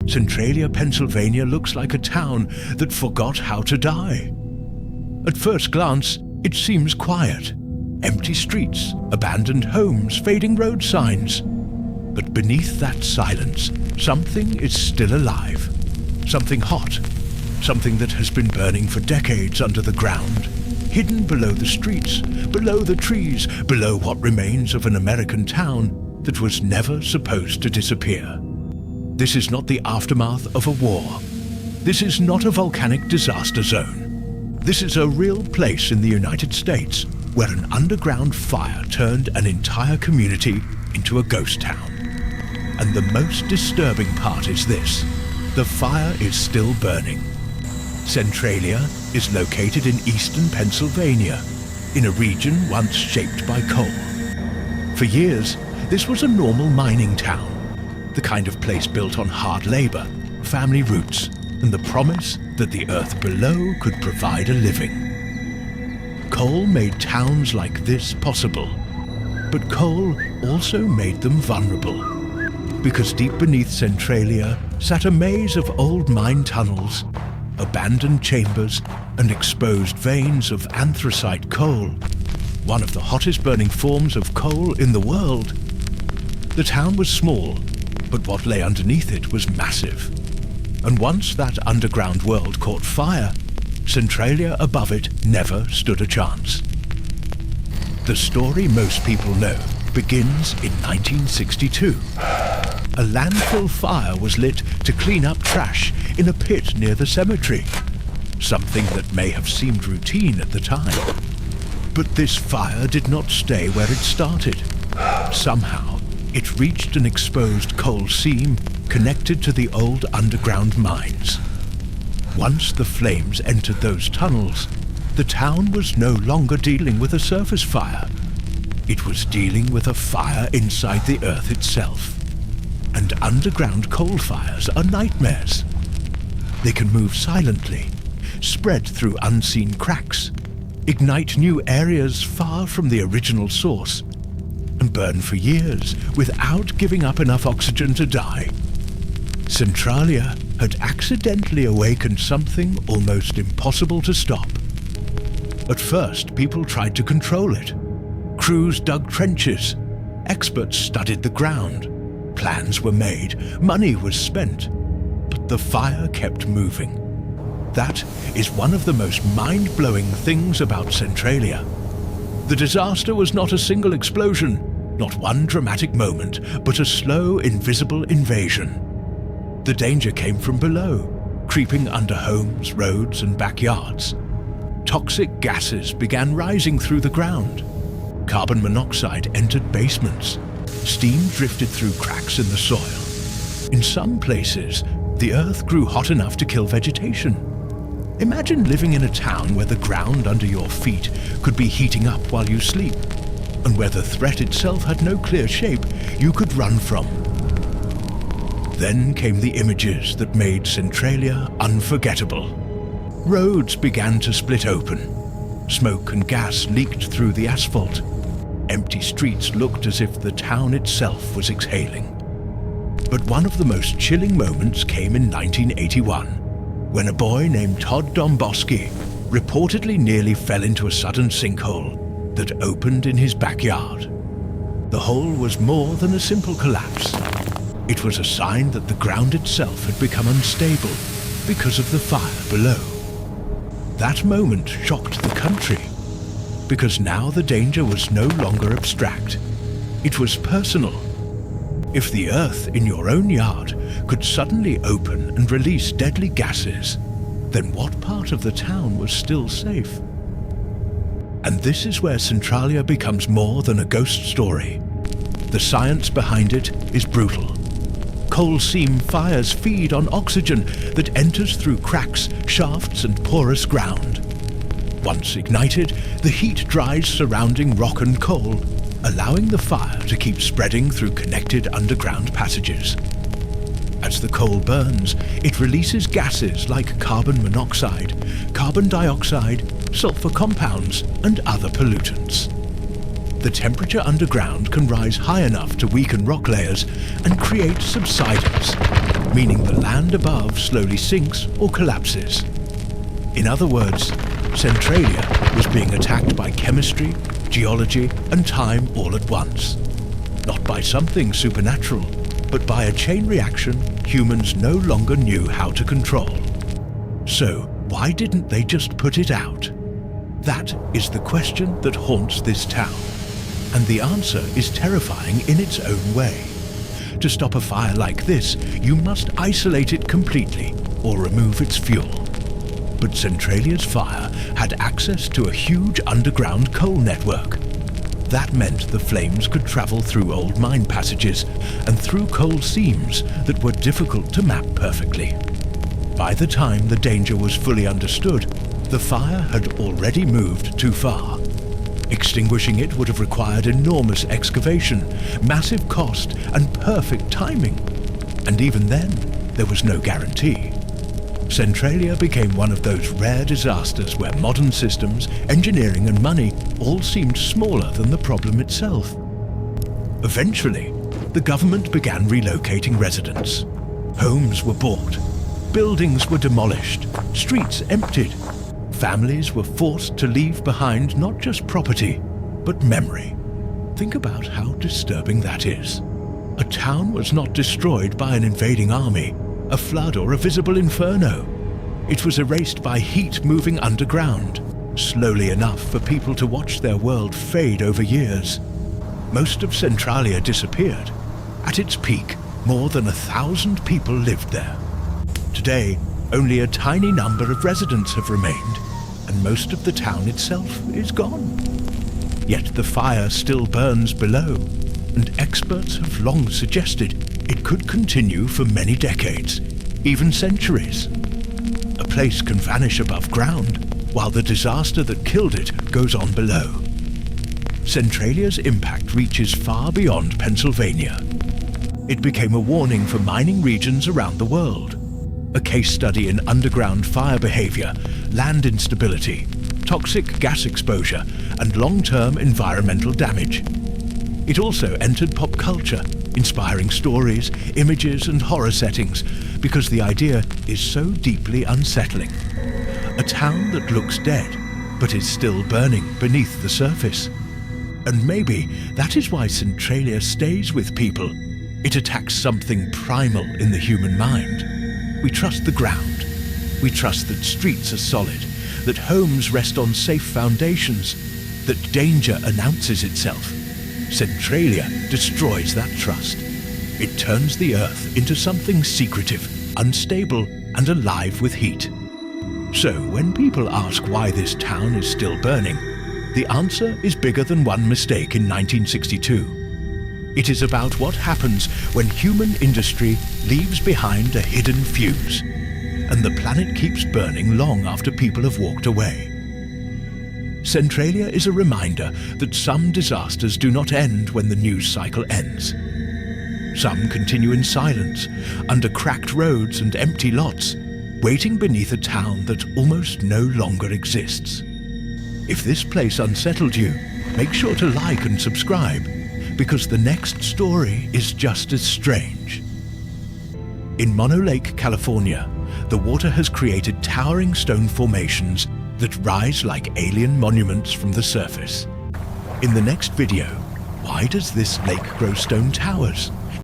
Centralia, Pennsylvania looks like a town that forgot how to die. At first glance, it seems quiet. Empty streets, abandoned homes, fading road signs. But beneath that silence, something is still alive. Something hot. Something that has been burning for decades under the ground. Hidden below the streets, below the trees, below what remains of an American town that was never supposed to disappear. This is not the aftermath of a war. This is not a volcanic disaster zone. This is a real place in the United States where an underground fire turned an entire community into a ghost town. And the most disturbing part is this: the fire is still burning. Centralia is located in eastern Pennsylvania, in a region once shaped by coal. For years, this was a normal mining town, the kind of place built on hard labor, family roots, and the promise that the earth below could provide a living. Coal made towns like this possible, but coal also made them vulnerable, because deep beneath Centralia sat a maze of old mine tunnels, abandoned chambers, and exposed veins of anthracite coal, one of the hottest burning forms of coal in the world. The town was small, but what lay underneath it was massive. And once that underground world caught fire, Centralia above it never stood a chance. The story most people know begins in 1962. A landfill fire was lit to clean up trash in a pit near the cemetery, something that may have seemed routine at the time. But this fire did not stay where it started. Somehow, it reached an exposed coal seam connected to the old underground mines. Once the flames entered those tunnels, the town was no longer dealing with a surface fire. It was dealing with a fire inside the earth itself. And underground coal fires are nightmares. They can move silently, spread through unseen cracks, ignite new areas far from the original source, and burn for years without giving up enough oxygen to die. Centralia had accidentally awakened something almost impossible to stop. At first, people tried to control it. Crews dug trenches. Experts studied the ground. Plans were made, money was spent, but the fire kept moving. That is one of the most mind-blowing things about Centralia. The disaster was not a single explosion, not one dramatic moment, but a slow, invisible invasion. The danger came from below, creeping under homes, roads, and backyards. Toxic gases began rising through the ground. Carbon monoxide entered basements. Steam drifted through cracks in the soil. In some places, the earth grew hot enough to kill vegetation. Imagine living in a town where the ground under your feet could be heating up while you sleep, and where the threat itself had no clear shape you could run from. Then came the images that made Centralia unforgettable. Roads began to split open. Smoke and gas leaked through the asphalt. Empty streets looked as if the town itself was exhaling. But one of the most chilling moments came in 1981, when a boy named Todd Domboski reportedly nearly fell into a sudden sinkhole that opened in his backyard. The hole was more than a simple collapse. It was a sign that the ground itself had become unstable because of the fire below. That moment shocked the country, because now the danger was no longer abstract. It was personal. If the earth in your own yard could suddenly open and release deadly gases, then what part of the town was still safe? And this is where Centralia becomes more than a ghost story. The science behind it is brutal. Coal seam fires feed on oxygen that enters through cracks, shafts, and porous ground. Once ignited, the heat dries surrounding rock and coal, allowing the fire to keep spreading through connected underground passages. As the coal burns, it releases gases like carbon monoxide, carbon dioxide, sulfur compounds, and other pollutants. the temperature underground can rise high enough to weaken rock layers and create subsidence, meaning the land above slowly sinks or collapses. In other words, Centralia was being attacked by chemistry, geology, and time all at once. Not by something supernatural, but by a chain reaction humans no longer knew how to control. So, why didn't they just put it out? That is the question that haunts this town. And the answer is terrifying in its own way. To stop a fire like this, you must isolate it completely or remove its fuel. But Centralia's fire had access to a huge underground coal network. That meant the flames could travel through old mine passages and through coal seams that were difficult to map perfectly. By the time the danger was fully understood, the fire had already moved too far. Extinguishing it would have required enormous excavation, massive cost, and perfect timing. And even then, there was no guarantee. Centralia became one of those rare disasters where modern systems, engineering, and money all seemed smaller than the problem itself. Eventually, the government began relocating residents. Homes were bought, buildings were demolished, streets emptied. Families were forced to leave behind not just property, but memory. Think about how disturbing that is. A town was not destroyed by an invading army, a flood, or a visible inferno. It was erased by heat moving underground, slowly enough for people to watch their world fade over years. Most of Centralia disappeared. At its peak, more than 1,000 people lived there. Today, only a tiny number of residents have remained, and most of the town itself is gone. Yet the fire still burns below, and experts have long suggested it could continue for many decades, even centuries. A place can vanish above ground, while the disaster that killed it goes on below. Centralia's impact reaches far beyond Pennsylvania. It became a warning for mining regions around the world, a case study in underground fire behavior, land instability, toxic gas exposure, and long-term environmental damage. It also entered pop culture, inspiring stories, images, and horror settings, because the idea is so deeply unsettling. A town that looks dead, but is still burning beneath the surface. And maybe that is why Centralia stays with people. It attacks something primal in the human mind. We trust the ground. We trust that streets are solid, that homes rest on safe foundations, that danger announces itself. Centralia destroys that trust. It turns the earth into something secretive, unstable, and alive with heat. So when people ask why this town is still burning, the answer is bigger than one mistake in 1962. It is about what happens when human industry leaves behind a hidden fuse, and the planet keeps burning long after people have walked away. Centralia is a reminder that some disasters do not end when the news cycle ends. Some continue in silence, under cracked roads and empty lots, waiting beneath a town that almost no longer exists. If this place unsettled you, make sure to like and subscribe, because the next story is just as strange. In Mono Lake, California, the water has created towering stone formations that rise like alien monuments from the surface. In the next video, why does this lake grow stone towers?